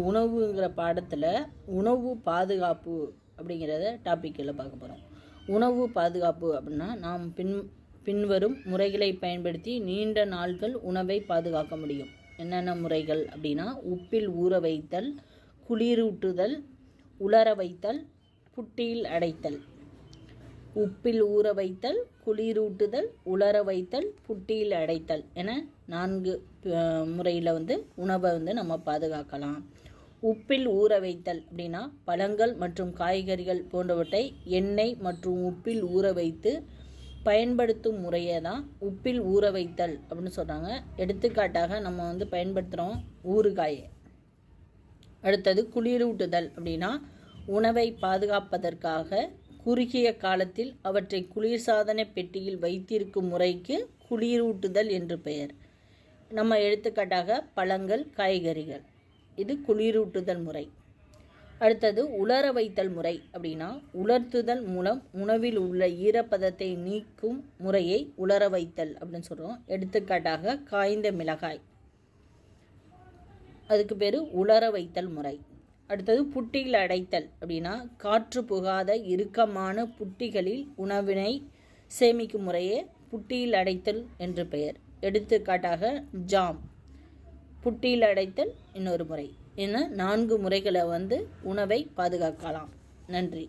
உணவுங்கிற பாடத்தில் உணவு பாதுகாப்பு அப்படிங்கிறத டாப்பிக்கில் பார்க்க போகிறோம். உணவு பாதுகாப்பு அப்படின்னா நாம் பின்வரும் முறைகளை பயன்படுத்தி நீண்ட நாட்கள் உணவை பாதுகாக்க முடியும். என்னென்ன முறைகள் அப்படின்னா, உப்பில் ஊற வைத்தல், குளிரூட்டுதல், உலர வைத்தல், புட்டியில் அடைத்தல். உப்பில் ஊற வைத்தல், குளிரூட்டுதல், உலர வைத்தல், புட்டியில் அடைத்தல் என 4 முறையில் உணவை நம்ம பாதுகாக்கலாம். உப்பில் ஊற வைத்தல் அப்படின்னா, பழங்கள் மற்றும் காய்கறிகள் போன்றவற்றை எண்ணெய் மற்றும் உப்பில் ஊற வைத்து பயன்படுத்தும் முறையை தான் உப்பில் ஊற வைத்தல் அப்படின்னு சொல்கிறாங்க. எடுத்துக்காட்டாக நம்ம பயன்படுத்துகிறோம் ஊறுகாயை. அடுத்தது குளிரூட்டுதல் அப்படின்னா, உணவை பாதுகாப்பதற்காக குறுகிய காலத்தில் அவற்றை குளிர்சாதன பெட்டியில் வைத்திருக்கும் முறைக்கு குளிரூட்டுதல் என்று பெயர். நம்ம எடுத்துக்காட்டாக பழங்கள், காய்கறிகள், இது குளிரூட்டுதல் முறை. அடுத்தது உலர வைத்தல் முறை அப்படின்னா, உலர்த்துதல் மூலம் உணவில் உள்ள ஈரப்பதத்தை நீக்கும் முறையை உலர வைத்தல் அப்படின்னு சொல்கிறோம். எடுத்துக்காட்டாக காய்ந்த மிளகாய், அதுக்கு பேர் உலர வைத்தல் முறை. அடுத்தது புட்டியில் அடைத்தல் அப்படின்னா, காற்று புகாத இறுக்கமான புட்டிகளில் உணவினை சேமிக்கும் முறையே புட்டியில் அடைத்தல் என்று பெயர். எடுத்துக்காட்டாக ஜாம், புட்டியில் அடைத்தல் இன்னொரு முறை. என 4 முறைகளை உணவை பாதுகாக்கலாம். நன்றி.